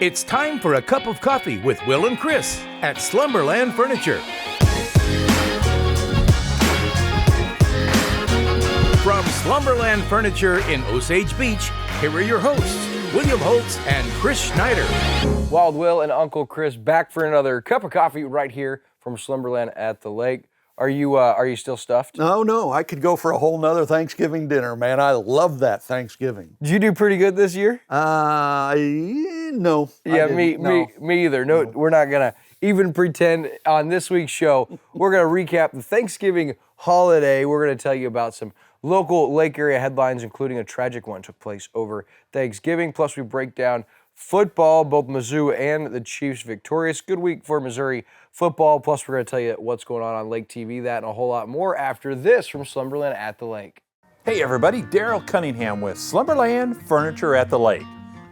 It's time for a cup of coffee with Will and Chris at Slumberland Furniture. From Slumberland Furniture in Osage Beach, here are your hosts, William Holtz and Chris Schneider. Wild Will and Uncle Chris back for another cup of coffee right here from Slumberland at the lake. Are you still stuffed? No, I could go for a whole nother Thanksgiving dinner, man. I love that Thanksgiving. Did you do pretty good this year? No. Yeah, me either. No, we're not gonna even pretend on this week's show. We're gonna recap the Thanksgiving holiday. We're gonna tell you about some local lake area headlines, including a tragic one took place over Thanksgiving. Plus, we break down football, both Mizzou and the Chiefs victorious. Good week for Missouri football. Plus, we're going to tell you what's going on Lake TV, that and a whole lot more after this from Slumberland at the Lake. Hey everybody, Daryl Cunningham with Slumberland Furniture at the Lake.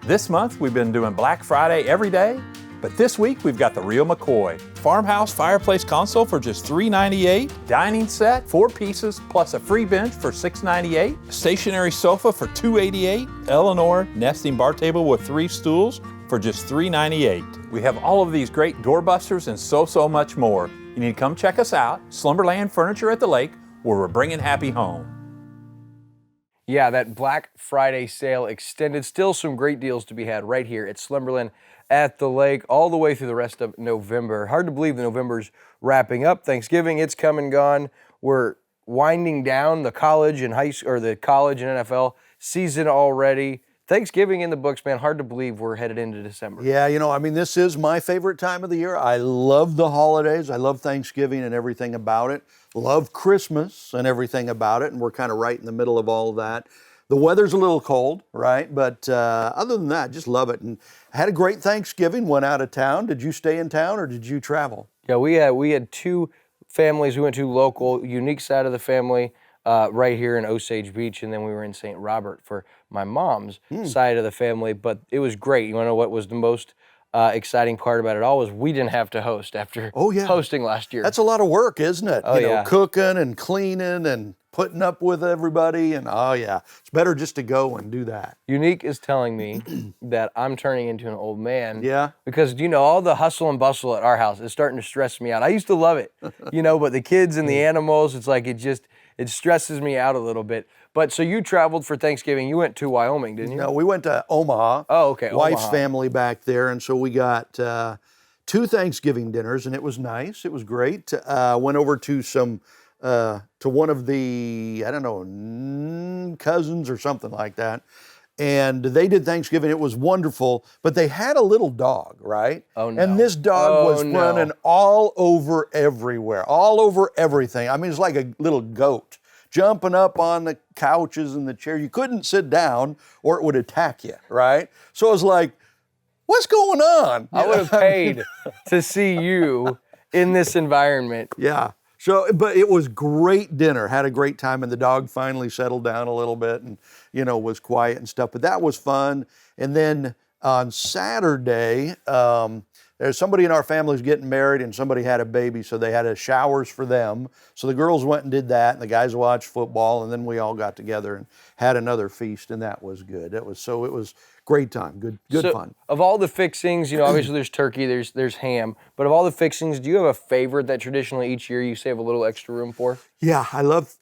This month we've been doing Black Friday every day, but this week we've got the real McCoy. Farmhouse fireplace console for just $3.98, dining set, 4 pieces plus a free bench for $6.98, stationary sofa for $2.88, Eleanor nesting bar table with 3 stools for just $3.98. We have all of these great doorbusters and so much more. You need to come check us out, Slumberland Furniture at the Lake, where we're bringing happy home. Yeah, that Black Friday sale extended. Still some great deals to be had right here at Slumberland at the lake all the way through the rest of November. Hard to believe that November's wrapping up. Thanksgiving, it's come and gone. We're winding down the college and the college and NFL season already. Thanksgiving in the books, man. Hard to believe we're headed into December. Yeah, this is my favorite time of the year. I love the holidays. I love Thanksgiving and everything about it. Love Christmas and everything about it, and we're kind of right in the middle of all of that. The weather's a little cold, right? But other than that, just love it. And I had a great Thanksgiving, went out of town. Did you stay in town or did you travel? Yeah, we had 2 families. We went to local, unique side of the family right here in Osage Beach, and then we were in St. Robert for my mom's side of the family. But it was great. You want to know what was the most exciting part about it all was we didn't have to host after hosting last year. That's a lot of work, isn't it? Yeah. Cooking and cleaning and putting up with everybody, and it's better just to go and do that. Unique is telling me that I'm turning into an old man. Yeah. Because, all the hustle and bustle at our house is starting to stress me out. I used to love it, but the kids and the animals, it's like it stresses me out a little bit. But so you traveled for Thanksgiving. You went to Wyoming, didn't you? No, we went to Omaha. Oh, okay. Wife's Omaha. family back there, and so we got 2 Thanksgiving dinners, and it was nice. It was great. Went over to to one of the, cousins or something like that. And they did Thanksgiving. It was wonderful, but they had a little dog, right? Oh, no. And this dog was running all over everywhere, all over everything. I mean, it's like a little goat, jumping up on the couches and the chair. You couldn't sit down or it would attack you, right? So I was like, what's going on? I would have paid to see you in this environment. Yeah. So, but it was great dinner, had a great time, and the dog finally settled down a little bit and, was quiet and stuff, but that was fun. And then on Saturday, there's somebody in our family who's getting married and somebody had a baby, so they had showers for them. So the girls went and did that, and the guys watched football, and then we all got together and had another feast, and that was good. It was great time, good fun. Of all the fixings, obviously there's turkey, there's ham, but of all the fixings, do you have a favorite that traditionally each year you save a little extra room for? Yeah, I love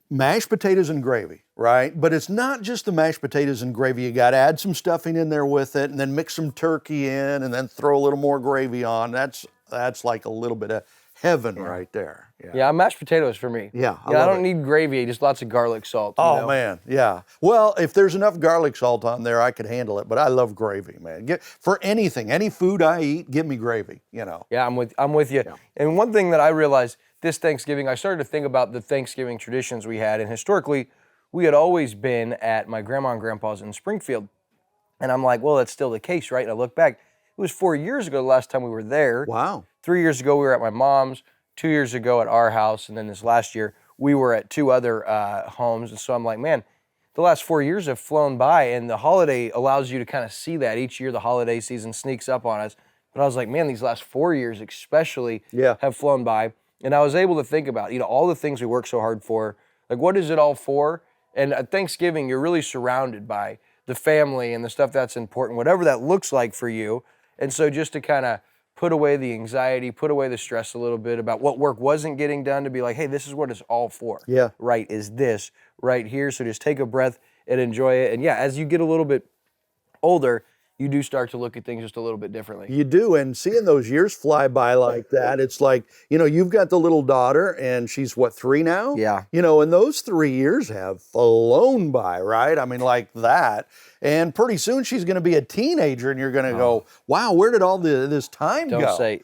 mashed potatoes and gravy, right? But it's not just the mashed potatoes and gravy. You got to add some stuffing in there with it, and then mix some turkey in, and then throw a little more gravy on. That's like a little bit of heaven right there. Yeah, mashed potatoes for me. Yeah, I don't need gravy, just lots of garlic salt. Man, yeah. Well, if there's enough garlic salt on there, I could handle it. But I love gravy, man. For anything, any food I eat, give me gravy. Yeah, I'm with you. Yeah. And one thing that I realized this Thanksgiving, I started to think about the Thanksgiving traditions we had, and historically, we had always been at my grandma and grandpa's in Springfield, and I'm like, well, that's still the case, right? And I look back, it was 4 years ago the last time we were there. Wow. 3 years ago we were at my mom's. 2 years ago at our house, and then this last year, we were at 2 other homes. And so I'm like, man, the last 4 years have flown by, and the holiday allows you to kind of see that. Each year the holiday season sneaks up on us. But I was like, man, these last 4 years especially have flown by. And I was able to think about, all the things we work so hard for. Like, what is it all for? And at Thanksgiving, you're really surrounded by the family and the stuff that's important, whatever that looks like for you. And so just to kind of put away the anxiety, put away the stress a little bit about what work wasn't getting done, to be like, hey, this is what it's all for. Yeah. Right, is this right here. So just take a breath and enjoy it. And yeah, as you get a little bit older, you do start to look at things just a little bit differently. You do, and seeing those years fly by like that, it's like, you've got the little daughter, and she's what, 3 now? Yeah. And those 3 years have flown by, right? I mean, like that. And pretty soon she's going to be a teenager, and you're going to go, wow, where did all this time go?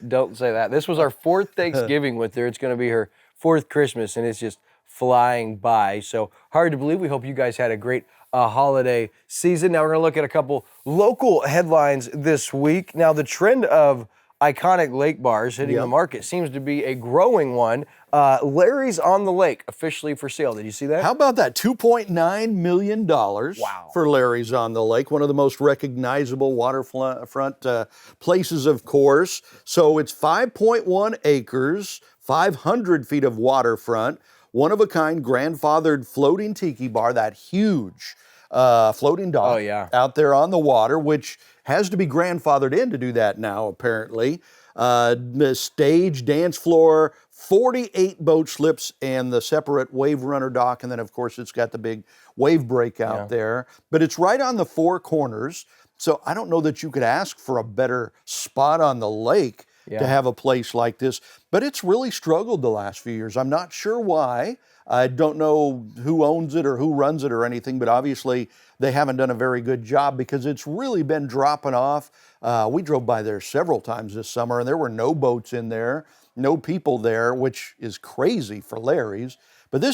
Don't say that. This was our 4th Thanksgiving with her. It's going to be her 4th Christmas, and it's just flying by. So hard to believe. We hope you guys had a great holiday season. Now we're going to look at a couple local headlines this week. Now the trend of iconic lake bars hitting the market seems to be a growing one. Larry's on the Lake officially for sale. Did you see that? How about that? $2.9 million for Larry's on the Lake, one of the most recognizable waterfront places, of course. So it's 5.1 acres, 500 feet of waterfront, one-of-a-kind grandfathered floating tiki bar, that huge floating dock out there on the water, which has to be grandfathered in to do that now, apparently. The stage, dance floor, 48 boat slips, and the separate wave runner dock. And then, of course, it's got the big wave break out there. But it's right on the 4 corners. So I don't know that you could ask for a better spot on the lake to have a place like this. But it's really struggled the last few years. I'm not sure why. I don't know who owns it or who runs it or anything, but obviously they haven't done a very good job because it's really been dropping off. We drove by there several times this summer, and there were no boats in there, no people there, which is crazy for Larry's. But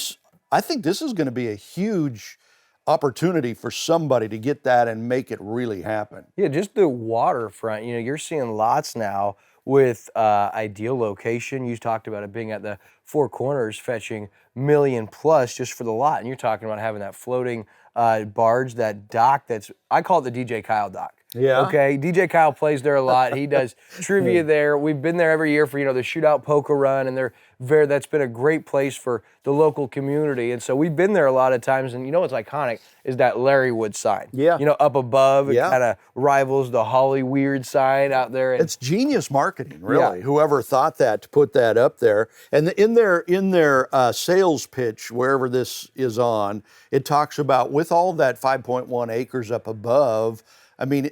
I think this is going to be a huge opportunity for somebody to get that and make it really happen. Yeah, just the waterfront. You're seeing lots now with ideal location. You talked about it being at the 4 corners, fetching $1 million plus just for the lot. And you're talking about having that floating barge, that dock I call it the DJ Kyle dock. Yeah. Okay, DJ Kyle plays there a lot. He does trivia there. We've been there every year for, the shootout poker run, and that's been a great place for the local community. And so we've been there a lot of times, and what's iconic is that Larry Wood sign. Yeah. Up above, it kind of rivals the Holly Weird sign out there. It's genius marketing, really. Yeah. Whoever thought that, to put that up there. And in their sales pitch, wherever this is on, it talks about, with all that 5.1 acres up above, I mean,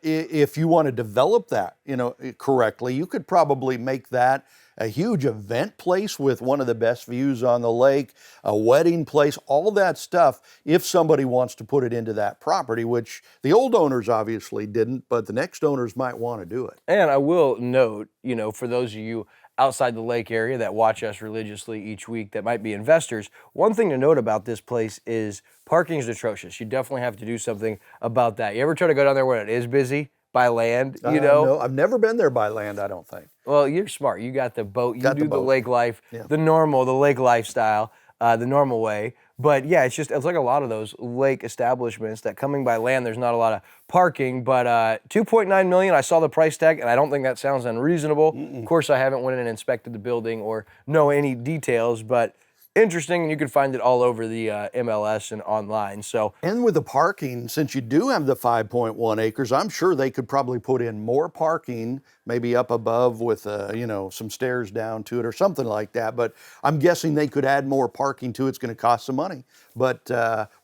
if you want to develop that, correctly, you could probably make that a huge event place with one of the best views on the lake, a wedding place, all that stuff, if somebody wants to put it into that property, which the old owners obviously didn't, but the next owners might want to do it. And I will note, for those of you outside the lake area that watch us religiously each week that might be investors, one thing to note about this place is parking is atrocious. You definitely have to do something about that. You ever try to go down there when it is busy by land, No, I've never been there by land, I don't think. Well, you're smart. You got the boat. You do the lake life, the lake lifestyle, the normal way. But yeah, it's like a lot of those lake establishments that coming by land, there's not a lot of parking. But $2.9 million, I saw the price tag, and I don't think that sounds unreasonable. Of course, I haven't went in and inspected the building or know any details, but interesting, and you can find it all over the MLS and online. And with the parking, since you do have the 5.1 acres, I'm sure they could probably put in more parking, maybe up above with some stairs down to it or something like that. But I'm guessing they could add more parking to it. It's going to cost some money, but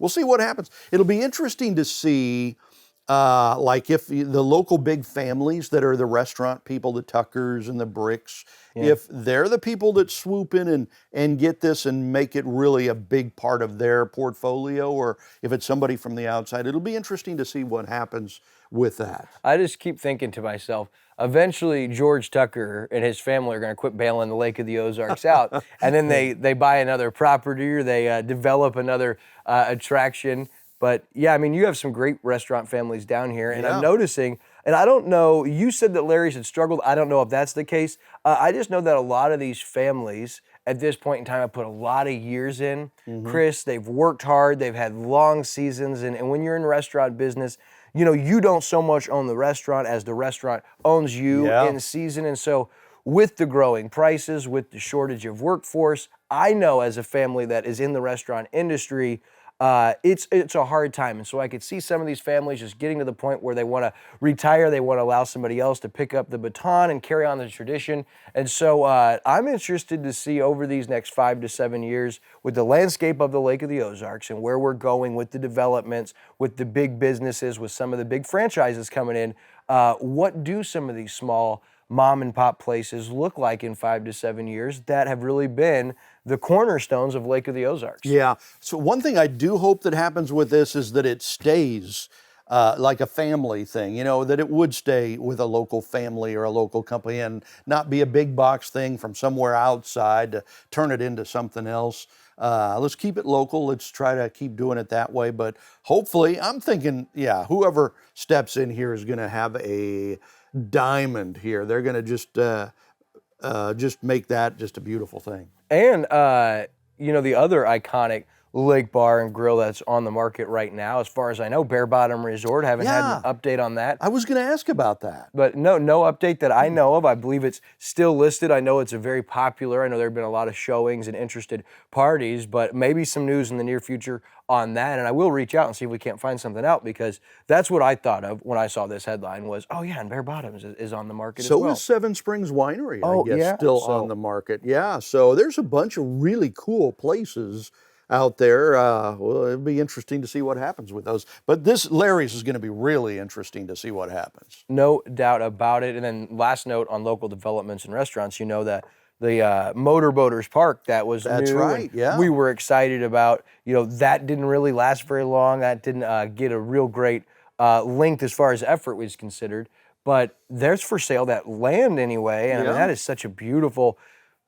we'll see what happens. It'll be interesting to see. Like if the local big families that are the restaurant people, the Tuckers and the Bricks, if they're the people that swoop in and get this and make it really a big part of their portfolio, or if it's somebody from the outside, it'll be interesting to see what happens with that. I just keep thinking to myself, eventually George Tucker and his family are going to quit bailing the Lake of the Ozarks out, and then they buy another property or they develop another attraction. But yeah, I mean, you have some great restaurant families down here, and I'm noticing, and I don't know, you said that Larry's had struggled. I don't know if that's the case. I just know that a lot of these families at this point in time have put a lot of years in. Chris, they've worked hard, they've had long seasons, and when you're in restaurant business, you don't so much own the restaurant as the restaurant owns you in season. And so with the growing prices, with the shortage of workforce, I know as a family that is in the restaurant industry, it's a hard time. And so I could see some of these families just getting to the point where they want to retire, they want to allow somebody else to pick up the baton and carry on the tradition. And so I'm interested to see over these next 5 to 7 years with the landscape of the Lake of the Ozarks and where we're going with the developments, with the big businesses, with some of the big franchises coming in, what do some of these small mom and pop places look like in 5 to 7 years that have really been the cornerstones of Lake of the Ozarks? Yeah. So one thing I do hope that happens with this is that it stays like a family thing, that it would stay with a local family or a local company and not be a big box thing from somewhere outside to turn it into something else. Let's keep it local. Let's try to keep doing it that way. But hopefully, I'm thinking, whoever steps in here is going to have a diamond here. They're going to just make that just a beautiful thing. And, the other iconic lake bar and grill that's on the market right now, as far as I know, Bear Bottom Resort. Haven't had an update on that. I was going to ask about that. But no update that I know of. I believe it's still listed. I know it's a very popular. I know there have been a lot of showings and interested parties, but maybe some news in the near future on that. And I will reach out and see if we can't find something out, because that's what I thought of when I saw this headline was, and Bear Bottoms is on the market as well. So is Seven Springs Winery, I guess, yeah. still on the market. Yeah, so there's a bunch of really cool places out there. Well, it'll be interesting to see what happens with those. But this Larry's is going to be really interesting to see what happens. No doubt about it. And then last note on local developments and restaurants, that the Motorboaters Park that was That's new, right, yeah. we were excited about. That didn't really last very long. That didn't get a real great length as far as effort was considered. But there's for sale that land anyway, and I mean, that is such a beautiful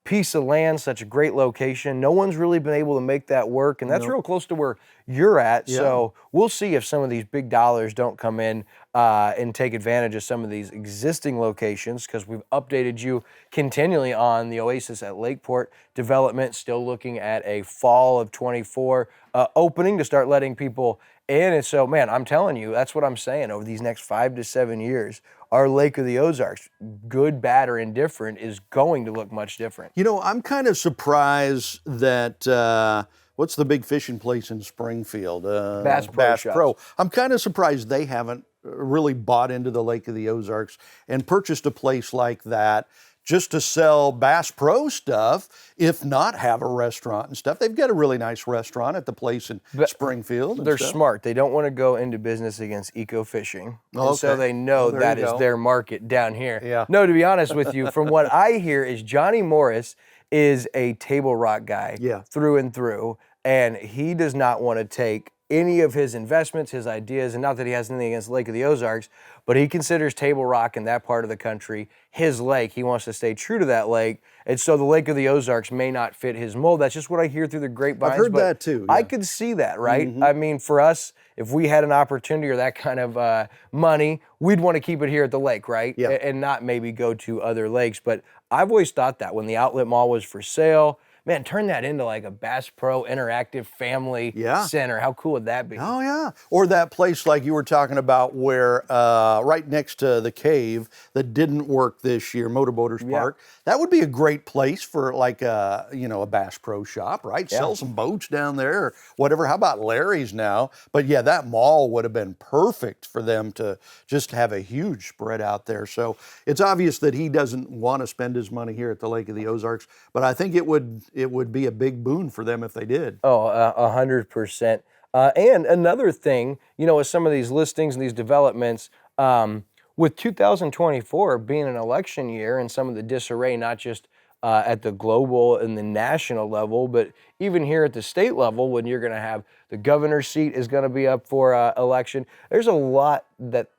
piece of land, such a great location. No one's really been able to make that work, and that's real close to where you're at. Yeah. So we'll see if some of these big dollars don't come in and take advantage of some of these existing locations, because we've updated you continually on the Oasis at Lakeport development, still looking at a fall of 24 opening to start letting people in. And so, man, I'm telling you, that's what I'm saying. Over these next 5 to 7 years, our Lake of the Ozarks, good, bad, or indifferent, is going to look much different. I'm kind of surprised that, what's the big fishing place in Springfield? Bass Pro. I'm kind of surprised they haven't really bought into the Lake of the Ozarks and purchased a place like that just to sell Bass Pro stuff, if not have a restaurant and stuff. They've got a really nice restaurant at the place in Springfield. And they're stuff. smart. They don't want to go into business against eco-fishing. Okay. And so they know that is their market down here. Yeah. No, to be honest with you, from what I hear is Johnny Morris is a Table Rock guy through and through, and he does not want to take any of his investments, his ideas, and not that he has anything against Lake of the Ozarks, but he considers Table Rock in that part of the country his lake. He wants to stay true to that lake, and so the Lake of the Ozarks may not fit his mold. That's just what I hear through the grapevines. I've heard that too. Yeah. I could see that, right? Mm-hmm. I mean, for us, if we had an opportunity or that kind of money, we'd want to keep it here at the lake, right? Yeah. And not maybe go to other lakes. But I've always thought that when the Outlet Mall was for sale, man, turn that into like a Bass Pro interactive family center. How cool would that be? Oh, yeah. Or that place like you were talking about where right next to the cave that didn't work this year, Motorboaters Park. That would be a great place for like a Bass Pro shop, right? Yeah. Sell some boats down there or whatever. How about Larry's now? But yeah, that mall would have been perfect for them to just have a huge spread out there. So it's obvious that he doesn't want to spend his money here at the Lake of the Ozarks, but I think it would be a big boon for them if they did. Oh, 100%. And another thing, with some of these listings and these developments, with 2024 being an election year and some of the disarray, not just at the global and the national level, but even here at the state level, when you're going to have the governor's seat is going to be up for election, there's a lot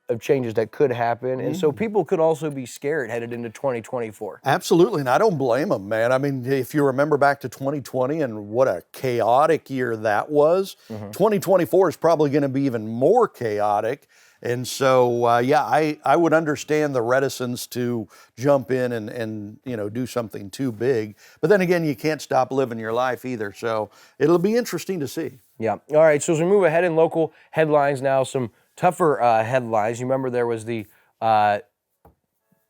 of changes that could happen. And so people could also be scared headed into 2024. Absolutely, and I don't blame them, man. I mean, if you remember back to 2020 and what a chaotic year that was, 2024 is probably going to be even more chaotic. And so, I would understand the reticence to jump in and do something too big. But then again, you can't stop living your life either. So it'll be interesting to see. Yeah. All right. So as we move ahead in local headlines now, some tougher headlines. You remember there was the a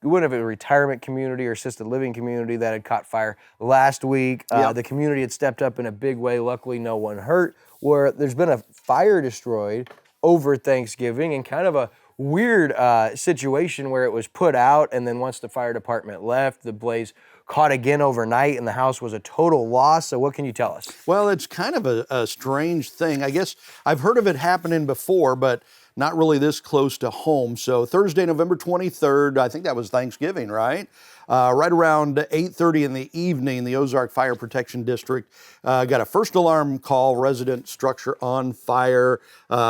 retirement community or assisted living community that had caught fire last week. The community had stepped up in a big way. Luckily, no one hurt. where there's been a fire destroyed over Thanksgiving, and kind of a weird situation where it was put out, and then once the fire department left, the blaze caught again overnight, and the house was a total loss. So what can you tell us? Well, it's kind of a strange thing. I guess I've heard of it happening before, but not really this close to home. So Thursday, November 23rd, I think that was Thanksgiving, right? Right around 8:30 in the evening, the Ozark Fire Protection District got a first alarm call, resident structure on fire,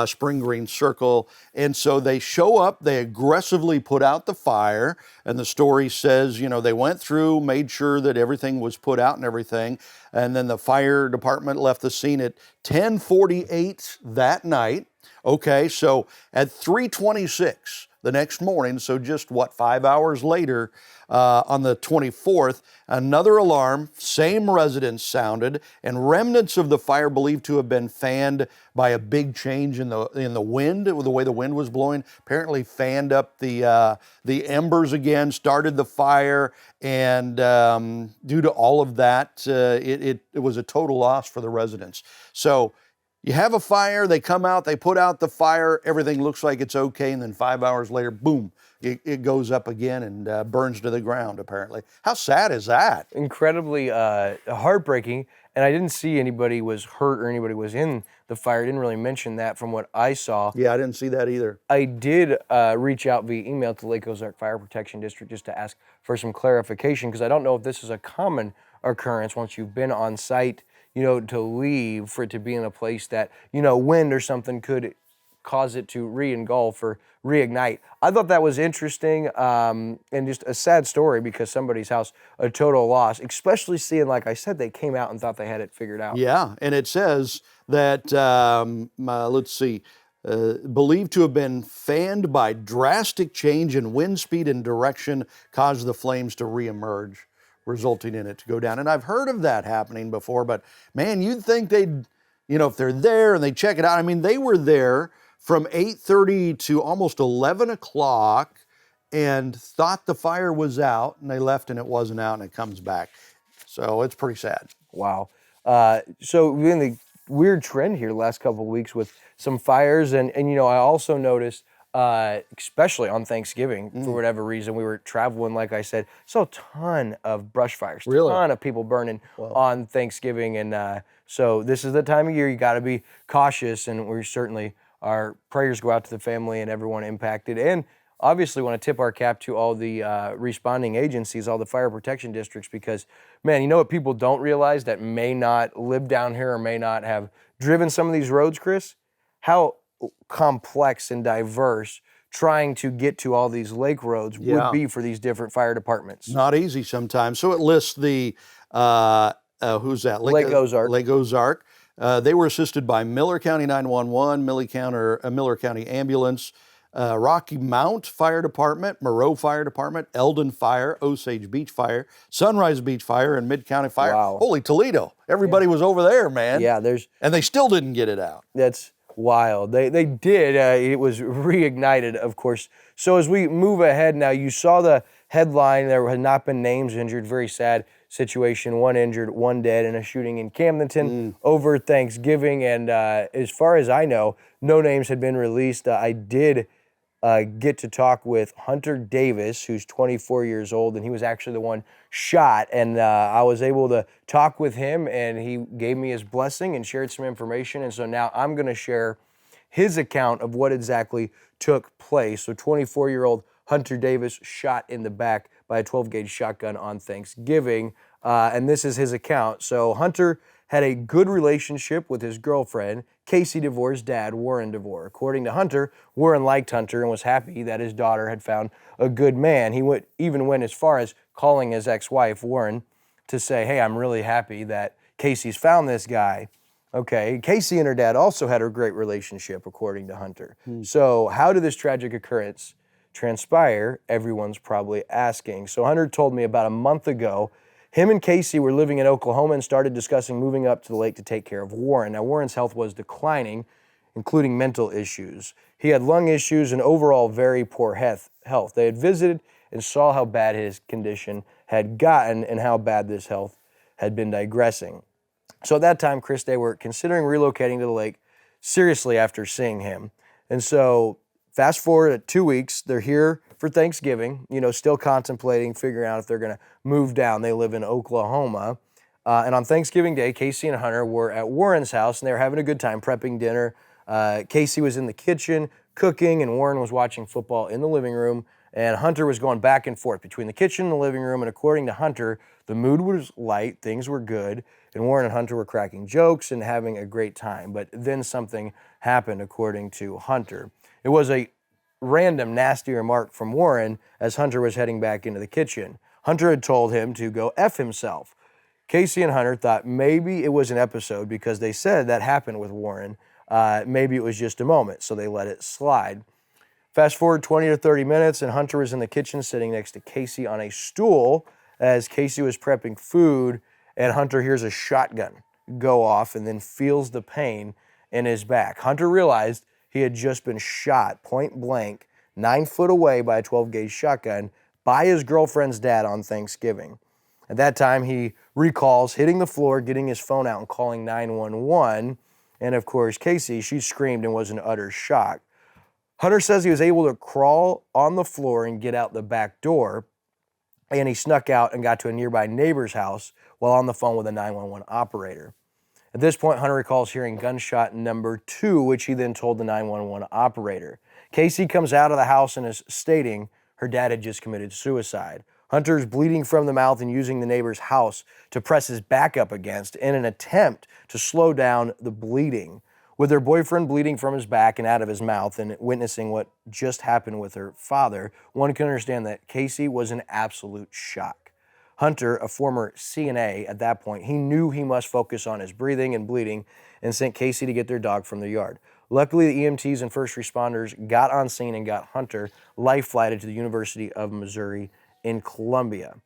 Spring Green Circle. And so they show up, they aggressively put out the fire. And the story says, you know, they went through, made sure that everything was put out and everything. And then the fire department left the scene at 10:48 that night. Okay, so at 3:26 the next morning, so just 5 hours later, on the 24th, another alarm, same residence sounded, and remnants of the fire believed to have been fanned by a big change in the wind, the way the wind was blowing, apparently fanned up the embers again, started the fire, and due to all of that, it was a total loss for the residents. So you have a fire, they come out, they put out the fire, everything looks like it's okay, and then 5 hours later, boom, it goes up again and burns to the ground, apparently. How sad is that? Incredibly heartbreaking, and I didn't see anybody was hurt or anybody was in the fire. I didn't really mention that from what I saw. Yeah, I didn't see that either. I did reach out via email to Lake Ozark Fire Protection District just to ask for some clarification, because I don't know if this is a common occurrence once you've been on site, you know, to leave, for it to be in a place that, you know, wind or something could cause it to re-engulf or reignite. I thought that was interesting, and just a sad story, because somebody's house, a total loss, especially seeing, like I said, they came out and thought they had it figured out. Yeah, and it says that, believed to have been fanned by drastic change in wind speed and direction caused the flames to reemerge, resulting in it to go down. And I've heard of that happening before, but man, you'd think they'd, you know, if they're there and they check it out. I mean, they were there from 8:30 to almost 11 o'clock and thought the fire was out, and they left and it wasn't out, and it comes back. So it's pretty sad. Wow. So we're in the weird trend here the last couple of weeks with some fires, and you know, I also noticed, especially on Thanksgiving, for whatever reason, we were traveling, like I said, saw a ton of brush fires, Really? ton of people burning on Thanksgiving, and so this is the time of year you got to be cautious, and we certainly, our prayers go out to the family and everyone impacted, and obviously want to tip our cap to all the responding agencies, all the fire protection districts, because, man, you know what people don't realize that may not live down here or may not have driven some of these roads, Chris? How complex and diverse trying to get to all these lake roads would be for these different fire departments. Not easy sometimes. So it lists the, who's that? Lake Ozark. Lake Ozark. They were assisted by Miller County 911, Miller County Ambulance, Rocky Mount Fire Department, Moreau Fire Department, Eldon Fire, Osage Beach Fire, Sunrise Beach Fire, and Mid-County Fire. Wow. Holy Toledo. Everybody was over there, man. Yeah, and they still didn't get it out. That's wild. They did. It was reignited, of course. So as we move ahead now, you saw the headline. There had not been names injured. Very sad situation. 1 injured, 1 dead in a shooting in Camdenton over Thanksgiving. And as far as I know, no names had been released. I did get to talk with Hunter Davis, who's 24 years old, and he was actually the one shot. And I was able to talk with him, and he gave me his blessing and shared some information. And so now I'm going to share his account of what exactly took place. So 24-year-old Hunter Davis shot in the back by a 12-gauge shotgun on Thanksgiving, and this is his account. So Hunter had a good relationship with his girlfriend, Casey DeVore's dad, Warren DeVore. According to Hunter, Warren liked Hunter and was happy that his daughter had found a good man. He even went as far as calling his ex-wife, Warren, to say, hey, I'm really happy that Casey's found this guy. Okay, Casey and her dad also had a great relationship, according to Hunter. So how did this tragic occurrence transpire? Everyone's probably asking. So Hunter told me about a month ago, him and Casey were living in Oklahoma and started discussing moving up to the lake to take care of Warren. Now, Warren's health was declining, including mental issues. He had lung issues and overall very poor health. They had visited and saw how bad his condition had gotten and how bad this health had been digressing. So at that time, Chris, they were considering relocating to the lake seriously after seeing him. And so fast forward at 2 weeks, they're here for Thanksgiving, still contemplating, figuring out if they're going to move down. They live in Oklahoma. And on Thanksgiving Day, Casey and Hunter were at Warren's house, and they were having a good time prepping dinner. Casey was in the kitchen cooking, and Warren was watching football in the living room. And Hunter was going back and forth between the kitchen and the living room. And according to Hunter, the mood was light, things were good, and Warren and Hunter were cracking jokes and having a great time. But then something happened, according to Hunter. It was a random, nasty remark from Warren as Hunter was heading back into the kitchen. Hunter had told him to go F himself. Casey and Hunter thought maybe it was an episode because they said that happened with Warren. Maybe it was just a moment, so they let it slide. Fast forward 20 to 30 minutes, and Hunter was in the kitchen sitting next to Casey on a stool as Casey was prepping food, and Hunter hears a shotgun go off and then feels the pain in his back. Hunter realized he had just been shot point blank 9 foot away by a 12-gauge shotgun by his girlfriend's dad on Thanksgiving. At that time, he recalls hitting the floor, getting his phone out, and calling 911. And of course, Casey, she screamed and was in utter shock. Hunter says he was able to crawl on the floor and get out the back door, and he snuck out and got to a nearby neighbor's house while on the phone with a 911 operator. At this point, Hunter recalls hearing gunshot number 2, which he then told the 911 operator. Casey comes out of the house and is stating her dad had just committed suicide. Hunter's bleeding from the mouth and using the neighbor's house to press his back up against in an attempt to slow down the bleeding. With her boyfriend bleeding from his back and out of his mouth and witnessing what just happened with her father, one can understand that Casey was in absolute shock. Hunter, a former CNA at that point, he knew he must focus on his breathing and bleeding and sent Casey to get their dog from the yard. Luckily, the EMTs and first responders got on scene and got Hunter life-flighted to the University of Missouri in Columbia.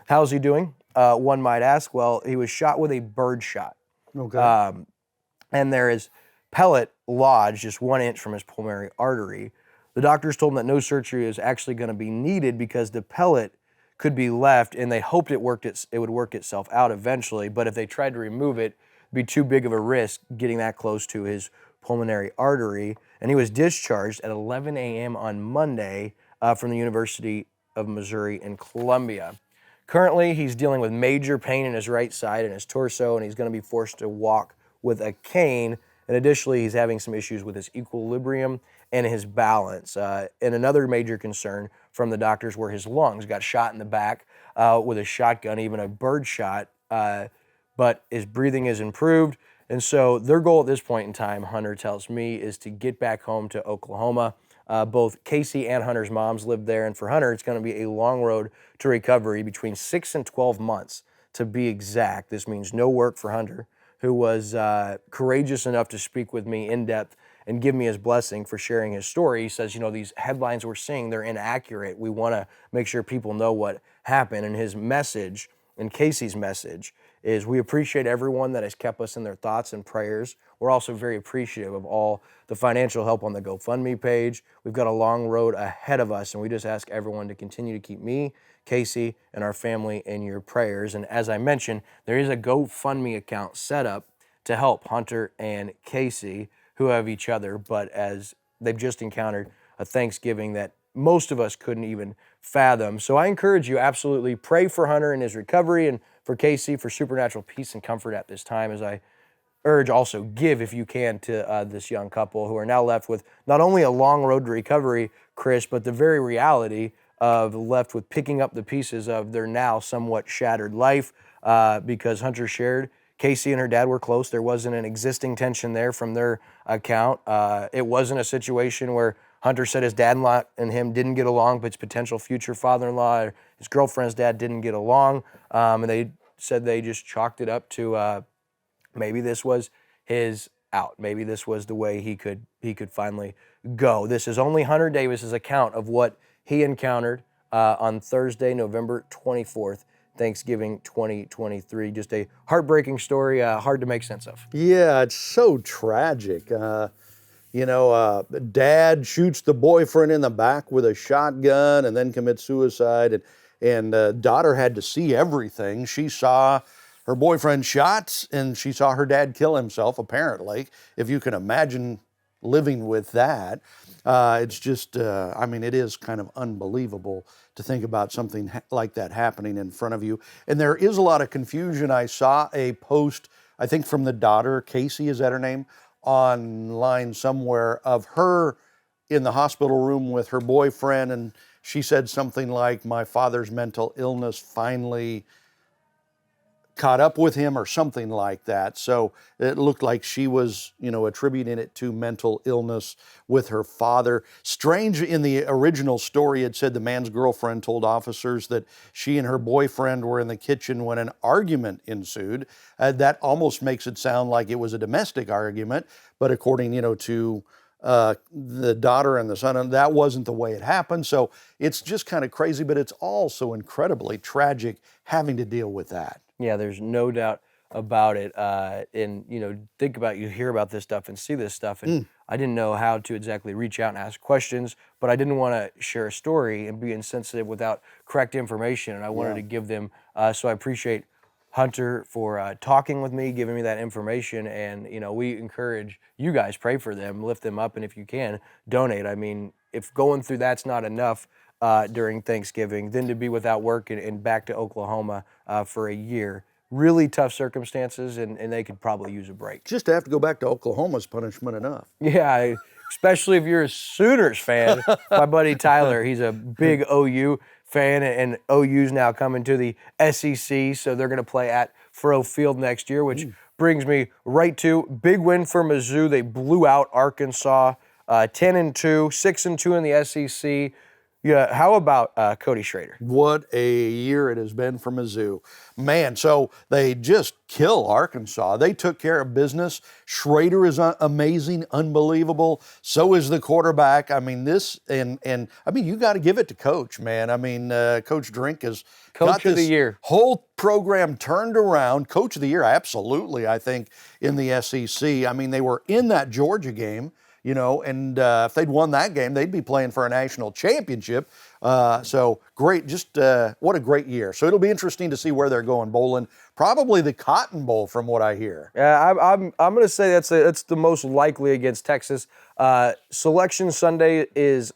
How's he doing? One might ask. Well, he was shot with a bird shot. Okay. And there is pellet lodged just 1 inch from his pulmonary artery. The doctors told him that no surgery is actually going to be needed because the pellet could be left, and they hoped it would work itself out eventually. But if they tried to remove it, it'd be too big of a risk getting that close to his pulmonary artery. And he was discharged at 11 a.m. on Monday from the University of Missouri in Columbia. Currently, he's dealing with major pain in his right side and his torso, and he's going to be forced to walk with a cane. And additionally, he's having some issues with his equilibrium and his balance. And another major concern from the doctors were his lungs. Got shot in the back with a shotgun, even a bird shot, but his breathing is improved. And so their goal at this point in time, Hunter tells me, is to get back home to Oklahoma. Both Casey and Hunter's moms lived there, and for Hunter, it's going to be a long road to recovery, between 6 and 12 months to be exact. This means no work for Hunter, who was courageous enough to speak with me in depth and give me his blessing for sharing his story. He says, these headlines we're seeing, they're inaccurate. We want to make sure people know what happened. And his message, and Casey's message, is we appreciate everyone that has kept us in their thoughts and prayers. We're also very appreciative of all the financial help on the GoFundMe page. We've got a long road ahead of us, and we just ask everyone to continue to keep me, Casey, and our family in your prayers. And as I mentioned, there is a GoFundMe account set up to help Hunter and Casey, who have each other, but as they've just encountered a Thanksgiving that most of us couldn't even fathom. So I encourage you, absolutely pray for Hunter and his recovery, and for Casey for supernatural peace and comfort at this time, as I urge also give, if you can, to this young couple who are now left with not only a long road to recovery, Chris, but the very reality of left with picking up the pieces of their now somewhat shattered life, because Hunter shared Casey and her dad were close. There wasn't an existing tension there from their account. It wasn't a situation where Hunter said his dad-in-law and him didn't get along, but his potential future father-in-law or his girlfriend's dad didn't get along. And they said they just chalked it up to maybe this was his out. Maybe this was the way he could finally go. This is only Hunter Davis's account of what he encountered on Thursday, November 24th, Thanksgiving 2023. Just a heartbreaking story, hard to make sense of. Yeah, it's so tragic. Dad shoots the boyfriend in the back with a shotgun and then commits suicide. And daughter had to see everything. She saw her boyfriend shot, and she saw her dad kill himself, apparently. If you can imagine living with that. It's just, I mean, it is kind of unbelievable to think about something like that happening in front of you. And there is a lot of confusion. I saw a post, I think from the daughter, Casey, is that her name, online somewhere, of her in the hospital room with her boyfriend. And she said something like, my father's mental illness finally caught up with him, or something like that. So it looked like she was, attributing it to mental illness with her father. Strange, in the original story, it said the man's girlfriend told officers that she and her boyfriend were in the kitchen when an argument ensued. That almost makes it sound like it was a domestic argument, but according, to the daughter and the son, that wasn't the way it happened. So it's just kind of crazy, but it's also incredibly tragic having to deal with that. Yeah, there's no doubt about it. And, think about, you hear about this stuff and see this stuff. And I didn't know how to exactly reach out and ask questions, but I didn't want to share a story and be insensitive without correct information. And I wanted to give them, so I appreciate Hunter for talking with me, giving me that information. And, we encourage you guys, pray for them, lift them up. And if you can, donate. I mean, if going through that's not enough, during Thanksgiving, then to be without work and back to Oklahoma for a year. Really tough circumstances, and they could probably use a break. Just to have to go back to Oklahoma's punishment enough. Yeah, especially if you're a Sooners fan. My buddy Tyler, he's a big OU fan, and OU's now coming to the SEC, so they're going to play at Faurot Field next year, which brings me right to big win for Mizzou. They blew out Arkansas 10-2, 6-2 in the SEC. Yeah, how about Cody Schrader? What a year it has been for Mizzou. Man, so they just kill Arkansas. They took care of business. Schrader is amazing, unbelievable. So is the quarterback. I mean, you got to give it to Coach, man. I mean, Coach Drink has Coach of the year. Whole program turned around. Coach of the year, absolutely, I think, in the SEC. I mean, they were in that Georgia game. And if they'd won that game, they'd be playing for a national championship. So great, just what a great year. So it'll be interesting to see where they're going bowling. Probably the Cotton Bowl, from what I hear. Yeah, I'm going to say that's the most likely against Texas. Selection Sunday is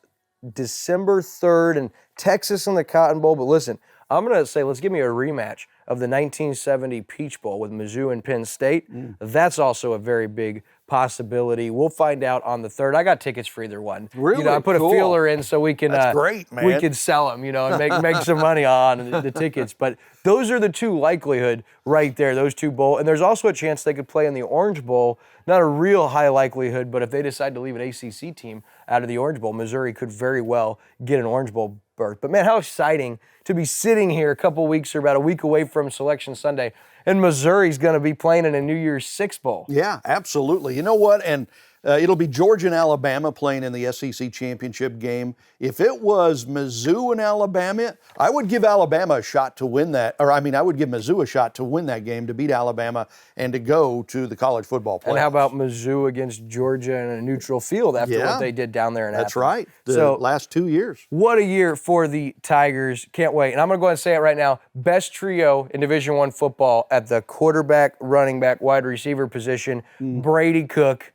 December 3rd, and Texas in the Cotton Bowl. But listen, I'm going to say let's give me a rematch of the 1970 Peach Bowl with Mizzou and Penn State. That's also a very big possibility. We'll find out on the 3rd. I got tickets for either one. Really? I put cool. a feeler in so we can. That's great, man. We can sell them, and make some money on the tickets. But those are the two likelihood right there. Those two bowl, and there's also a chance they could play in the Orange Bowl. Not a real high likelihood, but if they decide to leave an ACC team out of the Orange Bowl, Missouri could very well get an Orange Bowl berth. But man, how exciting to be sitting here a couple weeks or about a week away from Selection Sunday, and Missouri's going to be playing in a New Year's Six Bowl. Yeah, absolutely. You know what? And it'll be Georgia and Alabama playing in the SEC championship game. If it was Mizzou and Alabama, I would give Alabama a shot to win that. I would give Mizzou a shot to win that game, to beat Alabama and to go to the college football playoffs. And how about Mizzou against Georgia in a neutral field after what they did down there in Athens? That's right. The last 2 years. What a year for the Tigers. Can't wait. And I'm going to go ahead and say it right now. Best trio in Division I football at the quarterback, running back, wide receiver position. Brady Cook,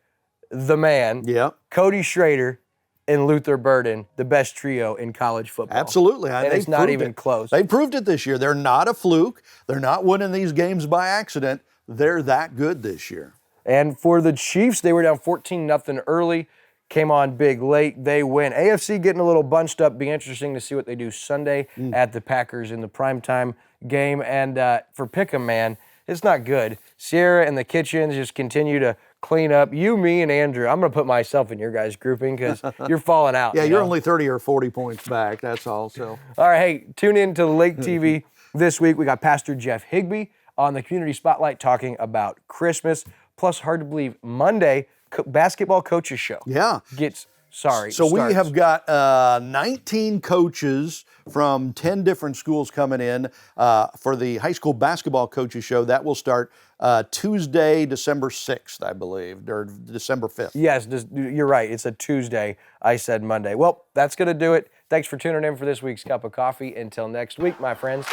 the man. Yeah. Cody Schrader and Luther Burden, the best trio in college football. Absolutely. And it's not even close. They proved it this year. They're not a fluke. They're not winning these games by accident. They're that good this year. And for the Chiefs, they were down 14-0 early, came on big late. They win. AFC getting a little bunched up. Be interesting to see what they do Sunday at the Packers in the primetime game. And for Pick'em, man, it's not good. Sierra and the Kitchens just continue to clean up. You, me, and Andrew. I'm going to put myself in your guys' grouping because you're falling out. Yeah, you're only 30 or 40 points back. That's all. So. All right, hey, tune in to Lake TV this week. We got Pastor Jeff Higbee on the Community Spotlight talking about Christmas. Plus, hard to believe, Monday, basketball coaches show. Yeah. So we have got 19 coaches from 10 different schools coming in for the high school basketball coaches show. That will start Tuesday, December 6th, I believe, or December 5th. Yes, you're right. It's a Tuesday. I said Monday. Well, that's going to do it. Thanks for tuning in for this week's Cup of Coffee. Until next week, my friends.